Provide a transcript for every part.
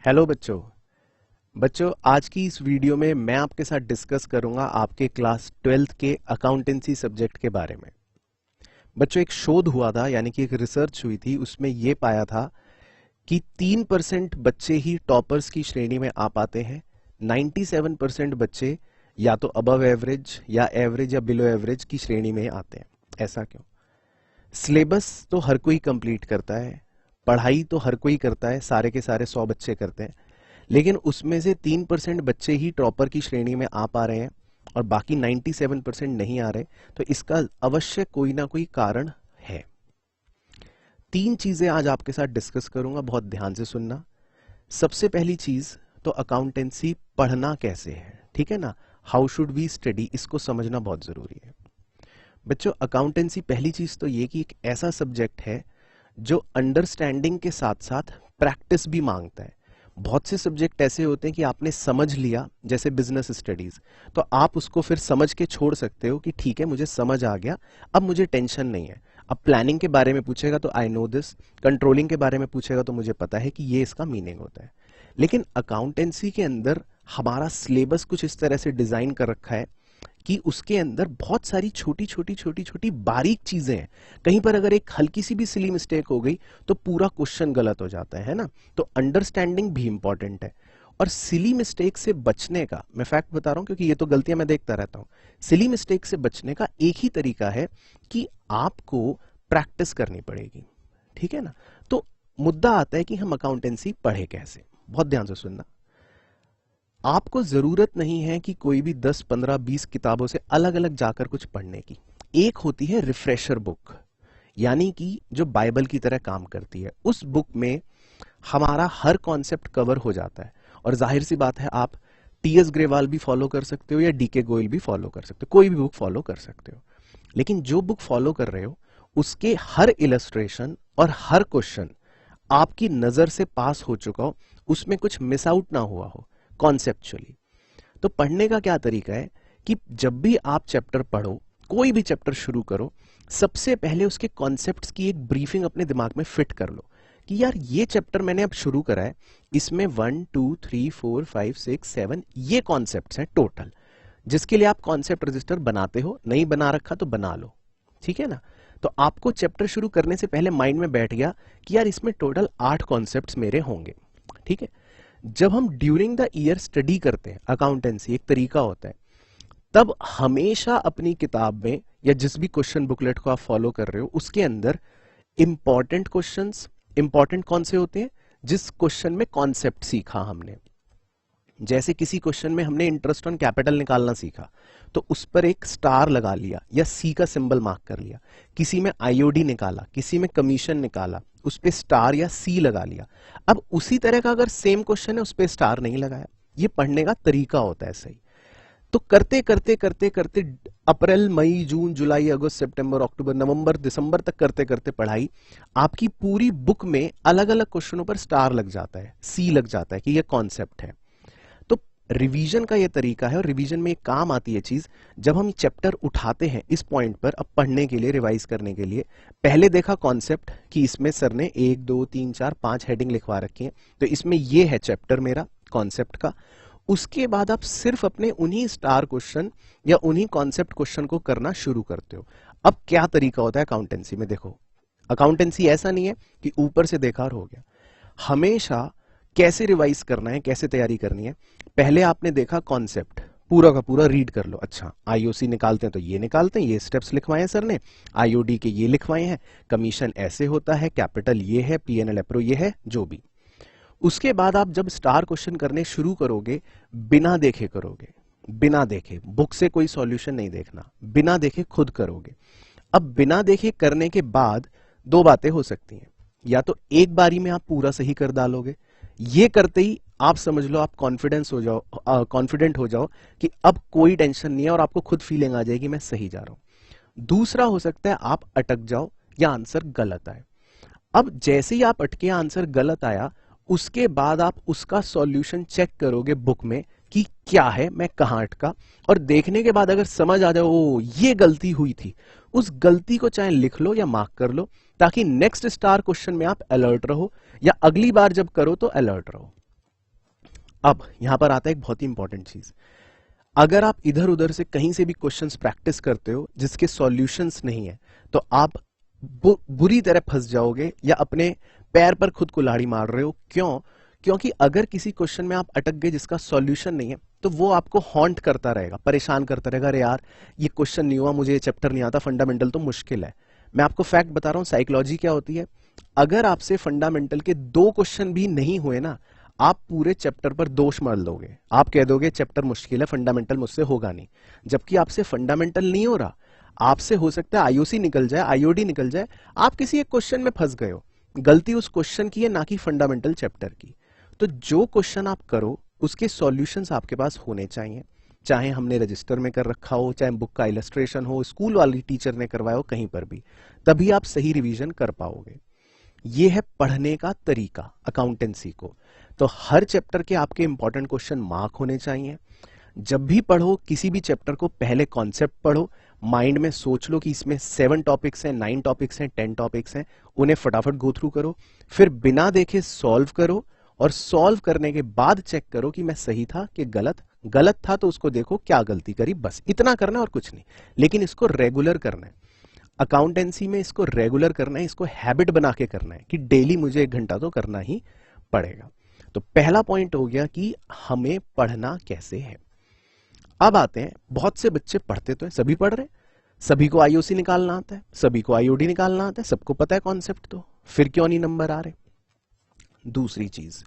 Hello बच्चों। आज की इस वीडियो में मैं आपके साथ डिस्कस करूंगा आपके क्लास 12th के अकाउंटेंसी सब्जेक्ट के बारे में। बच्चों, एक शोध हुआ था, यानी कि एक रिसर्च हुई थी, उसमें यह पाया था कि 3% बच्चे ही टॉपर्स की श्रेणी में आ पाते हैं। 97% बच्चे या तो अबव एवरेज या बिलो एवरेज की श्रेणी में आते हैं। ऐसा क्यों? सिलेबस तो हर कोई कंप्लीट करता है, पढ़ाई तो हर कोई करता है, सारे के सारे 100 बच्चे करते हैं, लेकिन उसमें से 3% बच्चे ही टॉपर की श्रेणी में आ पा रहे हैं और बाकी 97% नहीं आ रहे। तो इसका अवश्य कोई ना कोई कारण है। 3 चीजें आज आपके साथ डिस्कस करूंगा, बहुत ध्यान से सुनना। सबसे पहली चीज तो अकाउंटेंसी पढ़ना कैसे है, ठीक है ना। हाउ शुड वी स्टडी, इसको समझना बहुत जरूरी है। बच्चों, अकाउंटेंसी पहली चीज तो ये कि एक ऐसा सब्जेक्ट है जो अंडरस्टैंडिंग के साथ साथ प्रैक्टिस भी मांगता है। बहुत से सब्जेक्ट ऐसे होते हैं कि आपने समझ लिया, जैसे बिजनेस स्टडीज, तो आप उसको फिर समझ के छोड़ सकते हो कि ठीक है मुझे समझ आ गया, अब मुझे टेंशन नहीं है। अब प्लानिंग के बारे में पूछेगा तो आई नो दिस, कंट्रोलिंग के बारे में पूछेगा तो मुझे पता है कि ये इसका मीनिंग होता है। लेकिन अकाउंटेंसी के अंदर हमारा सिलेबस कुछ इस तरह से डिजाइन कर रखा है कि उसके अंदर बहुत सारी छोटी छोटी छोटी छोटी बारीक चीजें हैं। कहीं पर अगर एक हल्की सी भी सिली मिस्टेक हो गई तो पूरा क्वेश्चन गलत हो जाता है ना। तो अंडरस्टैंडिंग भी इंपॉर्टेंट है। और सिली मिस्टेक से बचने का मैं फैक्ट बता रहा हूं, क्योंकि ये तो गलतियां मैं देखता रहता हूं। सिली मिस्टेक से बचने का एक ही तरीका है कि आपको प्रैक्टिस करनी पड़ेगी, ठीक है ना। तो मुद्दा आता है कि हम अकाउंटेंसी पढ़े कैसे। बहुत ध्यान से सुनना। आपको जरूरत नहीं है कि कोई भी 10, 15, 20 किताबों से अलग अलग जाकर कुछ पढ़ने की। एक होती है रिफ्रेशर बुक, यानी कि जो बाइबल की तरह काम करती है। उस बुक में हमारा हर कॉन्सेप्ट कवर हो जाता है। और जाहिर सी बात है, आप टीएस ग्रेवाल भी फॉलो कर सकते हो या डीके गोयल भी फॉलो कर सकते हो, कोई भी बुक फॉलो कर सकते हो। लेकिन जो बुक फॉलो कर रहे हो उसके हर इलस्ट्रेशन और हर क्वेश्चन आपकी नजर से पास हो चुका हो, उसमें कुछ मिस आउट ना हुआ हो कॉन्सेप्चुअली। तो पढ़ने का क्या तरीका है कि जब भी आप चैप्टर पढ़ो, कोई भी चैप्टर शुरू करो, सबसे पहले उसके कॉन्सेप्ट्स की एक ब्रीफिंग अपने दिमाग में फिट कर लो कि यार ये चैप्टर मैंने अब शुरू करा है, इसमें 1, 2, 3, 4, 5, 6, 7 ये कॉन्सेप्ट्स हैं टोटल, जिसके लिए आप कॉन्सेप्ट रजिस्टर बनाते हो। नहीं बना रखा तो बना लो, ठीक है ना। तो आपको चैप्टर शुरू करने से पहले माइंड में बैठ गया कि यार इसमें टोटल 8 कॉन्सेप्ट्स मेरे होंगे, ठीक है। जब हम ड्यूरिंग द ईयर स्टडी करते हैं, अकाउंटेंसी एक तरीका होता है, तब हमेशा अपनी किताब में या जिस भी क्वेश्चन बुकलेट को आप फॉलो कर रहे हो उसके अंदर इंपॉर्टेंट क्वेश्चंस, इंपॉर्टेंट कौन से होते हैं? जिस क्वेश्चन में कॉन्सेप्ट सीखा हमने। जैसे किसी क्वेश्चन में हमने इंटरेस्ट ऑन कैपिटल निकालना सीखा, तो उस पर एक स्टार लगा लिया या सी का सिंबल मार्क कर लिया। किसी में आईओडी निकाला, किसी में कमीशन निकाला, उस पे स्टार या सी लगा लिया। अब उसी तरह का अगर सेम क्वेश्चन है, उस पे स्टार नहीं लगाया। ये पढ़ने का तरीका होता है, सही। तो करते करते करते करते अप्रैल, मई, जून, जुलाई, अगस्त, सितंबर, अक्टूबर, नवंबर, दिसंबर तक करते करते पढ़ाई, आपकी पूरी बुक में अलग अलग क्वेश्चनों पर स्टार लग जाता है, सी लग जाता है कि ये कॉन्सेप्ट है। तो रिवीजन का ये तरीका है, और रिवीजन में एक काम आती है चीज, जब हम चैप्टर उठाते हैं इस पॉइंट पर, अब पढ़ने के लिए, रिवाइज करने के लिए, पहले देखा कॉन्सेप्ट कि इसमें सर ने 1, 2, 3, 4, 5 हेडिंग लिखवा रखी है, तो इसमें ये है चैप्टर मेरा कॉन्सेप्ट का। उसके बाद आप सिर्फ अपने उन्हीं स्टार क्वेश्चन या उन्हीं कॉन्सेप्ट क्वेश्चन को करना शुरू करते हो। अब क्या तरीका होता है अकाउंटेंसी में? देखो, अकाउंटेंसी ऐसा नहीं है कि ऊपर से देखा और हो गया। हमेशा कैसे रिवाइज करना है, कैसे तैयारी करनी है? पहले आपने देखा कॉन्सेप्ट, पूरा का पूरा रीड कर लो। अच्छा, आईओसी निकालते हैं तो ये निकालते हैं, ये स्टेप्स लिखवाए हैं सर ने, आईओडी के ये लिखवाए हैं, कमीशन ऐसे होता है, कैपिटल ये है, पीएनएल एप्रो ये है, जो भी। उसके बाद आप जब स्टार क्वेश्चन करने शुरू करोगे, बिना देखे करोगे, बिना देखे, बुक से कोई सॉल्यूशन नहीं देखना, बिना देखे खुद करोगे। अब बिना देखे करने के बाद दो बातें हो सकती हैं, या तो एक बारी में आप पूरा सही कर डालोगे, ये करते ही आप समझ लो आप कॉन्फिडेंट हो जाओ कि अब कोई टेंशन नहीं है, और आपको खुद फीलिंग आ जाएगी मैं सही जा रहा हूं। दूसरा हो सकता है आप अटक जाओ या आंसर गलत आए। अब जैसे ही आप अटके, आंसर गलत आया, उसके बाद आप उसका सॉल्यूशन चेक करोगे बुक में कि क्या है, मैं कहां अटका, और देखने के बाद अगर समझ आ जाए ओ ये गलती हुई थी, उस गलती को चाहे लिख लो या मार्क कर लो, ताकि नेक्स्ट स्टार क्वेश्चन में आप अलर्ट रहो, या अगली बार जब करो तो अलर्ट रहो। अब यहां पर आता है एक बहुत ही इंपॉर्टेंट चीज। अगर आप इधर उधर से कहीं से भी क्वेश्चंस प्रैक्टिस करते हो जिसके सॉल्यूशंस नहीं है, तो आप बुरी तरह फंस जाओगे या अपने पैर पर खुद कुल्हाड़ी मार रहे हो। क्यों? क्योंकि अगर किसी क्वेश्चन में आप अटक गए जिसका सॉल्यूशन नहीं है, तो वो आपको हॉन्ट करता रहेगा, परेशान करता रहेगा। अरे यार, ये क्वेश्चन नहीं हुआ, मुझे ये चैप्टर नहीं आता, फंडामेंटल तो मुश्किल है। मैं आपको फैक्ट बता रहा हूं, साइकोलॉजी क्या होती है। अगर आपसे फंडामेंटल के 2 क्वेश्चन भी नहीं हुए ना, आप पूरे चैप्टर पर दोष मल दोगे। आप कह दोगे चैप्टर मुश्किल है, फंडामेंटल मुझसे होगा नहीं। जबकि आपसे फंडामेंटल नहीं हो रहा, आपसे हो सकता है आईओसी निकल जाए, आईओडी निकल जाए। आप किसी एक क्वेश्चन में फंस गए हो, गलती उस क्वेश्चन की है, ना कि फंडामेंटल चैप्टर की। तो जो क्वेश्चन आप करो उसके सॉल्यूशंस आपके पास होने चाहिए, चाहे हमने रजिस्टर में कर रखा हो, चाहे बुक का इलस्ट्रेशन हो, स्कूल वाली टीचर ने करवाया हो, कहीं पर भी। तभी आप सही रिवीजन कर पाओगे। यह है पढ़ने का तरीका अकाउंटेंसी को। तो हर चैप्टर के आपके इंपॉर्टेंट क्वेश्चन मार्क होने चाहिए। जब भी पढ़ो किसी भी चैप्टर को, पहले कॉन्सेप्ट पढ़ो, माइंड में सोच लो कि इसमें 7 टॉपिक्स हैं, 9 टॉपिक्स हैं, 10 टॉपिक्स हैं, उन्हें फटाफट गो थ्रू करो। फिर बिना देखे सॉल्व करो, और सॉल्व करने के बाद चेक करो कि मैं सही था कि गलत। गलत था तो उसको देखो क्या गलती करी, बस इतना करना और कुछ नहीं। लेकिन इसको रेगुलर करना है। अकाउंटेंसी में इसको रेगुलर करना है, इसको हैबिट बना के करना है कि डेली मुझे 1 घंटा तो करना ही पड़ेगा। तो पहला पॉइंट हो गया कि हमें पढ़ना कैसे है। अब आते हैं, बहुत से बच्चे पढ़ते तो हैं, सभी पढ़ रहे हैं, सभी को आईओसी निकालना आता है, सभी को आईओडी निकालना आता है, सबको पता है कॉन्सेप्ट, तो फिर क्यों नहीं नंबर आ रहे? दूसरी चीज,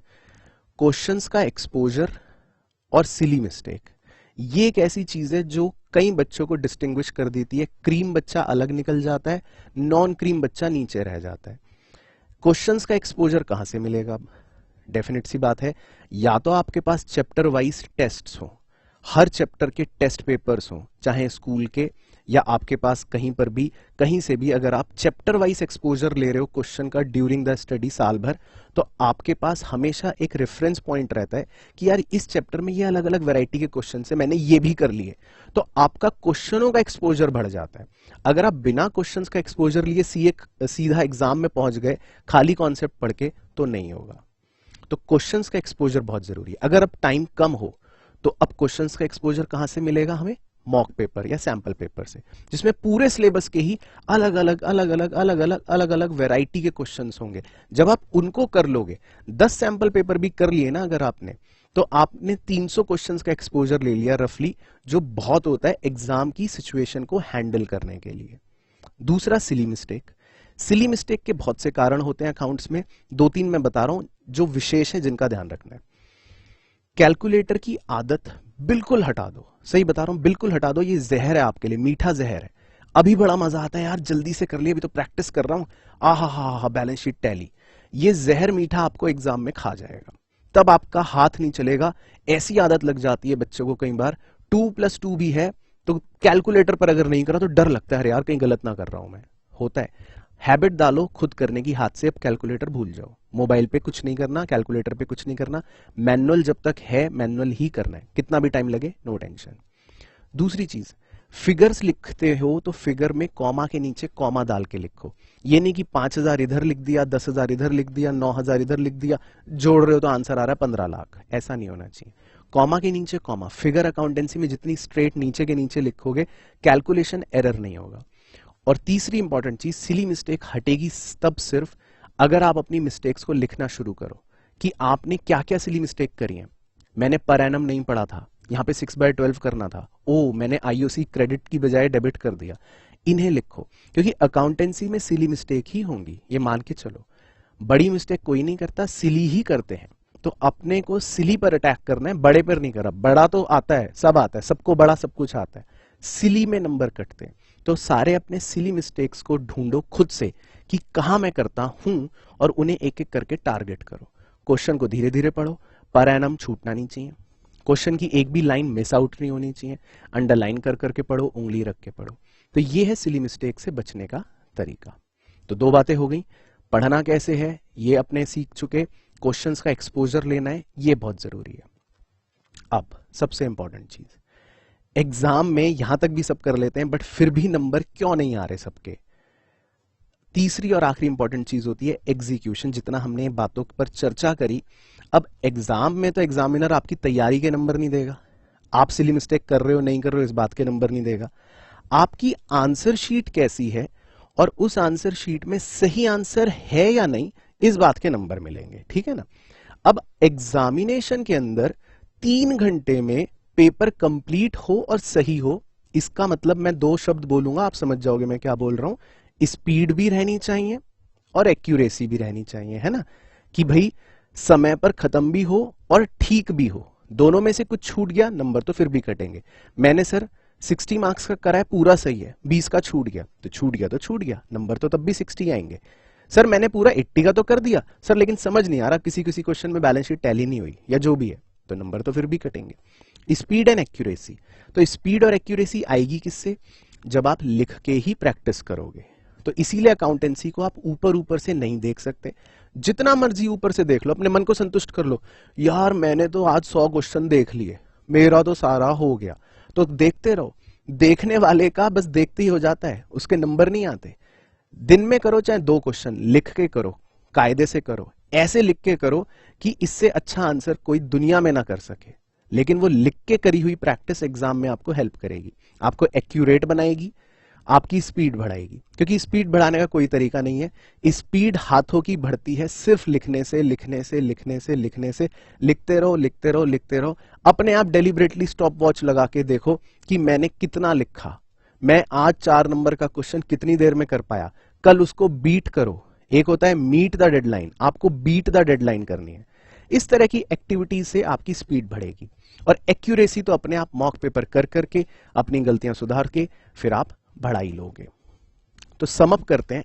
क्वेश्चंस का एक्सपोजर और सिली मिस्टेक, ये एक ऐसी चीज है जो कई बच्चों को डिस्टिंग्विश कर देती है। क्रीम बच्चा अलग निकल जाता है, नॉन क्रीम बच्चा नीचे रह जाता है। क्वेश्चंस का एक्सपोजर कहां से मिलेगा? अब डेफिनेट सी बात है, या तो आपके पास चैप्टर वाइज टेस्ट्स हो, हर चैप्टर के टेस्ट पेपर्स हो, चाहे स्कूल के या आपके पास कहीं पर भी, कहीं से भी अगर आप चैप्टर वाइज एक्सपोजर ले रहे हो क्वेश्चन का ड्यूरिंग द स्टडी साल भर, तो आपके पास हमेशा एक रेफरेंस पॉइंट रहता है कि यार इस चैप्टर में ये अलग अलग वैरायटी के क्वेश्चन से मैंने ये भी कर लिए। तो आपका क्वेश्चनों का एक्सपोजर बढ़ जाता है। अगर आप बिना क्वेश्चंस का एक्सपोजर लिए सीधा एग्जाम में पहुंच गए खाली कॉन्सेप्ट पढ़ के, तो नहीं होगा। तो क्वेश्चंस का एक्सपोजर बहुत जरूरी है। अगर अब टाइम कम हो, तो अब क्वेश्चंस का एक्सपोजर कहां से मिलेगा हमें? मॉक पेपर या सैंपल पेपर से, जिसमें पूरे सिलेबस के ही अलग अलग वैरायटी के क्वेश्चंस होंगे। जब आप उनको कर लोगे, 10 सैंपल पेपर भी कर लिए ना अगर आपने, तो आपने 300 क्वेश्चंस का एक्सपोजर ले लिया रफली, जो बहुत होता है एग्जाम की सिचुएशन को हैंडल करने के लिए। दूसरा, सिली मिस्टेक। सिली मिस्टेक के बहुत से कारण होते हैं अकाउंट्स में, 2-3 मैं बता रहा हूं जो विशेष है, जिनका ध्यान रखना है। कैलकुलेटर की आदत बिल्कुल हटा दो, सही बता रहा हूं, बिल्कुल हटा दो। ये जहर है आपके लिए, मीठा जहर है। अभी बड़ा मजा आता है यार, जल्दी से कर लिया, अभी तो प्रैक्टिस कर रहा हूं, आहा बैलेंस शीट टैली। ये जहर मीठा आपको एग्जाम में खा जाएगा, तब आपका हाथ नहीं चलेगा। ऐसी आदत लग जाती है बच्चों को, कई बार 2+2 भी है तो कैलकुलेटर पर अगर नहीं करा तो डर लगता है यार कहीं गलत ना कर रहा हूं मैं, होता है। हैबिट डालो खुद करने की, हाथ से अब कैलकुलेटर भूल जाओ। मोबाइल पे कुछ नहीं करना, कैलकुलेटर पे कुछ नहीं करना, मैनुअल जब तक है मैनुअल ही करना है, कितना भी टाइम लगे नो टेंशन। दूसरी चीज, फिगर्स लिखते हो तो फिगर में कॉमा के नीचे कॉमा डाल के लिखो। ये नहीं कि 5,000 इधर लिख दिया, 10,000 इधर लिख दिया, 9,000 इधर लिख दिया, जोड़ रहे हो तो आंसर आ रहा है 15 लाख। ऐसा नहीं होना चाहिए। कॉमा के नीचे कॉमा। फिगर अकाउंटेंसी में जितनी स्ट्रेट नीचे के नीचे लिखोगे, कैलकुलेशन एरर नहीं होगा। और तीसरी इंपॉर्टेंट चीज, सिली मिस्टेक हटेगी तब सिर्फ अगर आप अपनी मिस्टेक्स को लिखना शुरू करो कि आपने क्या क्या सिली मिस्टेक करी है। मैंने पर एनम नहीं पढ़ा था, यहाँ पे 6/12 करना था, ओ मैंने आईओसी क्रेडिट की बजाय डेबिट कर दिया। इन्हें लिखो, क्योंकि अकाउंटेंसी में सिली मिस्टेक ही होंगी, ये मान के चलो। बड़ी मिस्टेक कोई नहीं करता, सिली ही करते हैं। तो अपने को सिली पर अटैक करना है, बड़े पर नहीं करा। बड़ा तो आता है, सब आता है, सबको बड़ा सब कुछ आता है, सिली में नंबर कटते हैं। तो सारे अपने सिली मिस्टेक्स को ढूंढो खुद से कि कहां मैं करता हूं, और उन्हें एक एक करके टारगेट करो। क्वेश्चन को धीरे धीरे पढ़ो, पर एनम छूटना नहीं चाहिए, क्वेश्चन की एक भी लाइन मिस आउट नहीं होनी चाहिए, अंडरलाइन कर करके पढ़ो, उंगली रख के पढ़ो। तो ये है सिली मिस्टेक से बचने का तरीका। तो 2 बातें हो गई, पढ़ना कैसे है ये अपने सीख चुके, क्वेश्चंस का एक्सपोजर लेना है ये बहुत जरूरी है। अब सबसे इंपॉर्टेंट चीज, एग्जाम में यहां तक भी सब कर लेते हैं बट फिर भी नंबर क्यों नहीं आ रहे सबके? तीसरी और आखिरी इंपॉर्टेंट चीज होती है एग्जीक्यूशन। जितना हमने बातों पर चर्चा करी, अब एग्जाम में तो एग्जामिनर आपकी तैयारी के नंबर नहीं देगा, आप सिली मिस्टेक कर रहे हो नहीं कर रहे हो इस बात के नंबर नहीं देगा, आपकी आंसर शीट कैसी है और उस आंसर शीट में सही आंसर है या नहीं इस बात के नंबर मिलेंगे, ठीक है ना। अब एग्जामिनेशन के अंदर 3 घंटे में पेपर कंप्लीट हो और सही हो, इसका मतलब मैं 2 शब्द बोलूंगा, आप समझ जाओगे मैं क्या बोल रहा हूं। स्पीड भी रहनी चाहिए और एक्यूरेसी भी रहनी चाहिए, है ना, कि भाई समय पर खत्म भी हो और ठीक भी हो। दोनों में से कुछ छूट गया नंबर तो फिर भी कटेंगे। मैंने सर 60 मार्क्स का करा है, पूरा सही है, 20 का छूट गया तो छूट गया तो छूट गया, नंबर तो तब भी 60 आएंगे। सर मैंने पूरा 80 का तो कर दिया सर, लेकिन समझ नहीं आ रहा, किसी किसी क्वेश्चन में बैलेंस शीट टैली नहीं हुई या जो भी है, तो नंबर तो फिर भी कटेंगे। स्पीड एंड एक्यूरेसी, तो स्पीड और एक्यूरेसी आएगी किससे, जब आप लिख के ही प्रैक्टिस करोगे। तो इसीलिए अकाउंटेंसी को आप ऊपर ऊपर से नहीं देख सकते, जितना मर्जी ऊपर से देख लो, अपने मन को संतुष्ट कर लो, यार मैंने तो आज 100 क्वेश्चन देख लिए, मेरा तो सारा हो गया, तो देखते रहो। देखने वाले का बस देखते ही हो जाता है, उसके नंबर नहीं आते। दिन में करो चाहे 2 क्वेश्चन, लिख के करो, कायदे से करो, ऐसे लिख के करो कि इससे अच्छा आंसर कोई दुनिया में ना कर सके। लेकिन वो लिख के करी हुई प्रैक्टिस एग्जाम में आपको हेल्प करेगी, आपको एक्यूरेट बनाएगी, आपकी स्पीड बढ़ाएगी। क्योंकि स्पीड बढ़ाने का कोई तरीका नहीं है, स्पीड हाथों की बढ़ती है सिर्फ लिखने से, लिखने से, लिखने से, लिखने से। लिखते रहो, लिखते रहो, लिखते रहो। अपने आप डेलिबरेटली स्टॉप वॉच लगा के देखो कि मैंने कितना लिखा, मैं आज 4 नंबर का क्वेश्चन कितनी देर में कर पाया, कल उसको बीट करो। एक होता है मीट द डेडलाइन, आपको बीट द डेडलाइन करनी है। इस तरह की एक्टिविटीज से आपकी स्पीड बढ़ेगी। और एक्यूरेसी तो अपने आप मॉक पेपर कर करके अपनी गलतियां सुधार के फिर आप बढ़ा ही लोगे। तो समअप करते हैं,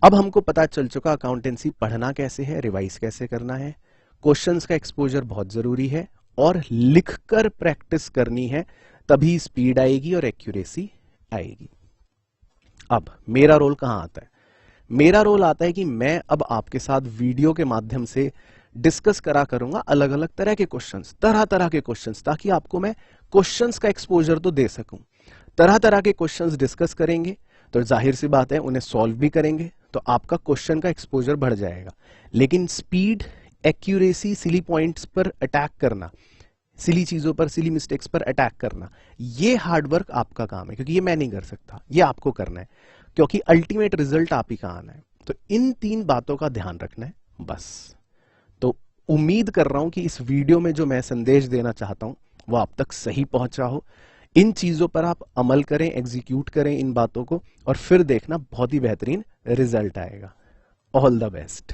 अब हमको पता चल चुका अकाउंटेंसी पढ़ना कैसे है, रिवाइज कैसे करना है, क्वेश्चंस का एक्सपोजर बहुत जरूरी है और लिखकर प्रैक्टिस करनी है, तभी स्पीड आएगी और एक्यूरेसी आएगी। अब मेरा रोल कहां आता है, मेरा रोल आता है कि मैं अब आपके साथ वीडियो के माध्यम से डिस्कस करा करूंगा अलग अलग तरह के क्वेश्चंस, तरह तरह के क्वेश्चंस, ताकि आपको मैं क्वेश्चंस का एक्सपोजर तो दे सकूं। तरह तरह के क्वेश्चंस डिस्कस करेंगे तो जाहिर सी बात है उन्हें सॉल्व भी करेंगे, तो आपका क्वेश्चन का एक्सपोजर बढ़ जाएगा। लेकिन स्पीड, एक्यूरेसी, सिली पॉइंट्स पर अटैक करना, सिली चीजों पर, सिली मिस्टेक्स पर अटैक करना, ये हार्डवर्क आपका काम है, क्योंकि ये मैं नहीं कर सकता, ये आपको करना है, क्योंकि अल्टीमेट रिजल्ट आप ही का आना है। तो इन 3 बातों का ध्यान रखना है बस। तो उम्मीद कर रहा हूं कि इस वीडियो में जो मैं संदेश देना चाहता हूं वो आप तक सही पहुंचा हो। इन चीजों पर आप अमल करें, एग्जीक्यूट करें इन बातों को, और फिर देखना बहुत ही बेहतरीन रिजल्ट आएगा। All the best.